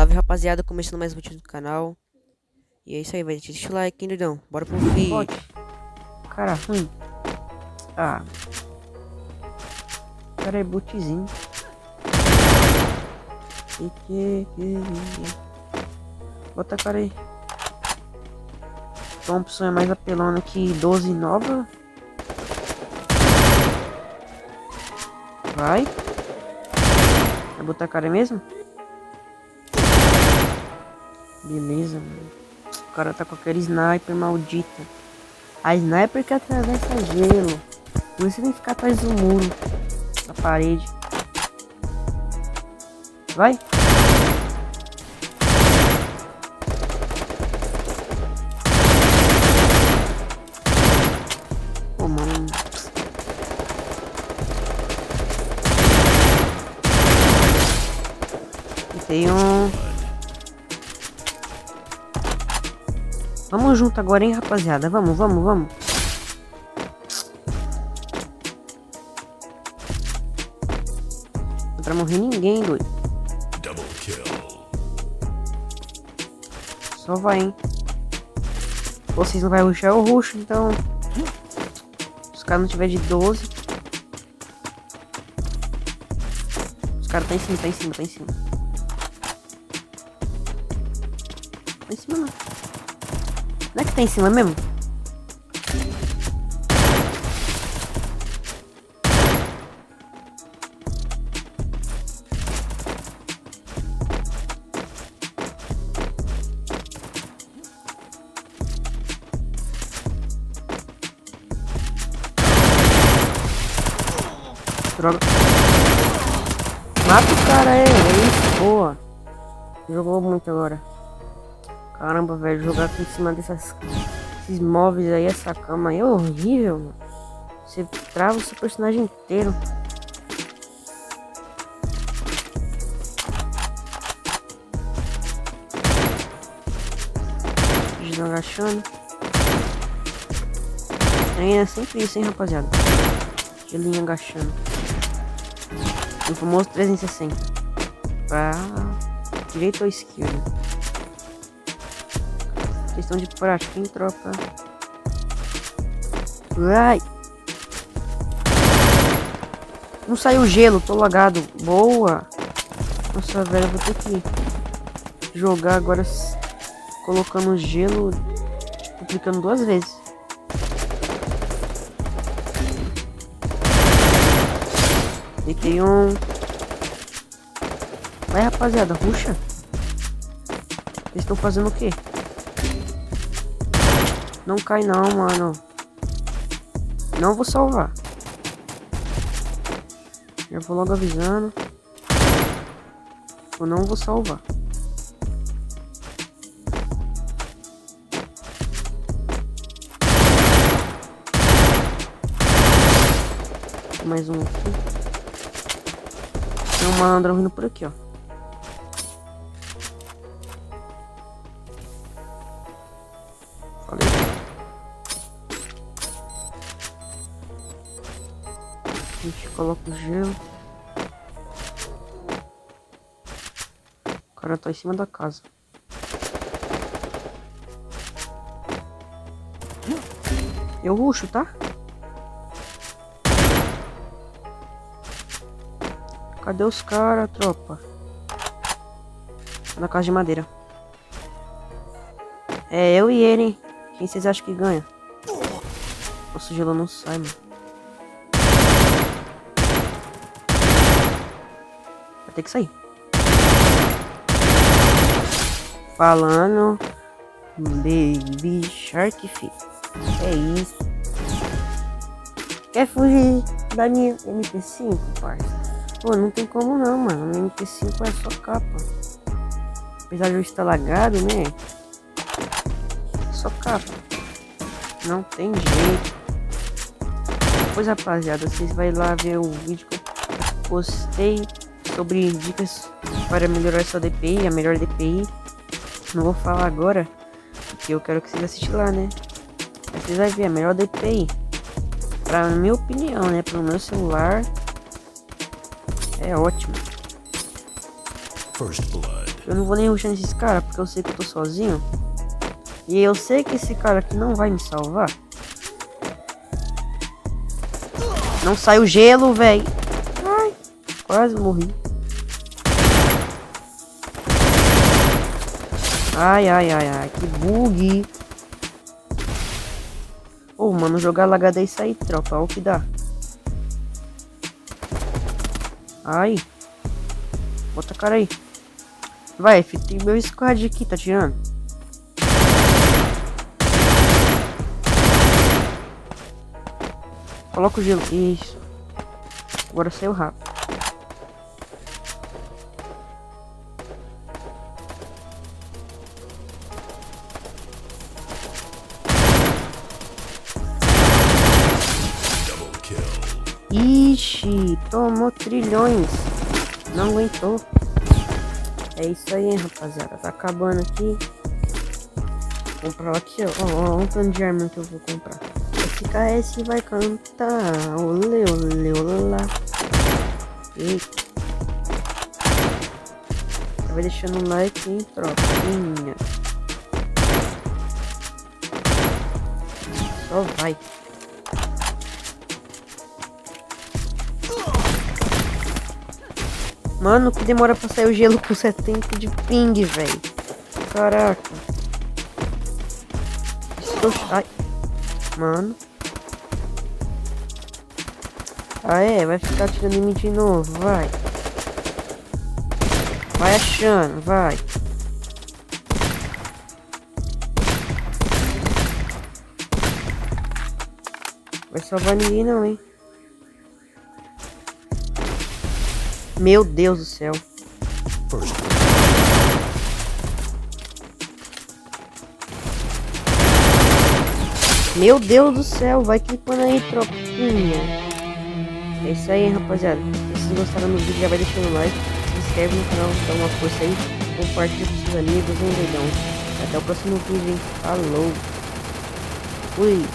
Salve rapaziada, começando mais um vídeo do canal. E é isso aí, vai. Deixa o like, hein, doidão. Bora pro vídeo. Cara ruim. Ah. Cara é botezinho. Que. Bota a cara aí. Thompson é mais apelona que 12 nova. Vai. Vai botar a cara mesmo? Beleza, mano. O cara tá com aquele sniper maldita. A sniper que atravessa gelo. Por isso tem que ficar atrás do muro. Da parede. Vai. Pô, mano. E tem um... Vamos junto agora, hein, rapaziada. Vamos. Não pra morrer ninguém, doido. Double kill. Só vai, hein. Vocês não vai rushar, eu rusho, então. Se os caras não tiver de 12. Os caras tá em cima. Tá em cima não. Não é que tá em cima mesmo? Droga. Mata o cara aí, é isso, boa. Jogou muito agora. Caramba, velho, jogar aqui em cima esses móveis aí, essa cama aí é horrível, mano. Você trava o seu personagem inteiro. Eles agachando. É sempre isso, hein, rapaziada. Gelinho agachando. O famoso 360. Pra direita ou esquerda. Questão de prática, hein, tropa. Ai. Não saiu gelo, tô lagado. Boa. Nossa, velho, eu vou ter que jogar agora colocando gelo, aplicando 2 vezes. Deitei um. Vai, rapaziada, ruxa. Eles estão fazendo o quê? Não cai não, mano. Não vou salvar. Já vou logo avisando. Eu não vou salvar. Mais um aqui. Tem um malandro vindo por aqui, ó. Falei. A gente coloca o gelo. O cara tá em cima da casa. Eu rusho, tá? Cadê os caras, tropa? Na casa de madeira. É eu e ele, hein? Quem vocês acham que ganha? Nossa, o gelo não sai, mano. Vai ter que sair. Falando. Baby Shark Fit. É isso. Quer fugir da minha MP5, parça? Pô, não tem como não, mano. Minha MP5 é só capa. Apesar de eu estar lagado, né? Só capa. Não tem jeito. Pois, rapaziada, vocês vão lá ver o vídeo que eu postei sobre dicas para melhorar sua DPI, a melhor DPI. Não vou falar agora, porque eu quero que vocês assistam lá, né? Vocês vão ver a melhor DPI. Pra minha opinião, né? Pro meu celular. É ótimo. First blood. Eu não vou nem rushar nesses caras, porque eu sei que eu tô sozinho. E eu sei que esse cara aqui não vai me salvar. Não sai o gelo, velho. Ai, quase morri. Ai, ai, ai, ai, que bug. Ô, mano, jogar lagada é isso aí, tropa. Olha o que dá. Ai. Bota a cara aí. Vai, filho, tem meu squad aqui, tá tirando? Coloca o gelo. Isso. Agora saiu rápido. Ixi, tomou trilhões. Não aguentou. É isso aí, rapaziada. Tá acabando aqui. Vou comprar aqui, ó. Ó, um tanto de arma que eu vou comprar. Esse KS vai cantar. Olê, olê, olá. Eita. Vai deixando um like, hein, tropinha. Só vai. Mano, que demora pra sair o gelo com 70 de ping, velho. Caraca. Estou... Ai. Mano. Ah, é? Vai ficar atirando em mim de novo, vai. Vai achando, vai. Vai salvar ninguém não, hein. Meu Deus do céu. Meu Deus do céu, vai clicando aí, tropinha. É isso aí, rapaziada. Se vocês gostaram do vídeo, já vai deixando o like. Se inscreve no canal, dá uma força aí. Compartilha com seus amigos, hein, doidão. Até o próximo vídeo, hein. Falou. Fui.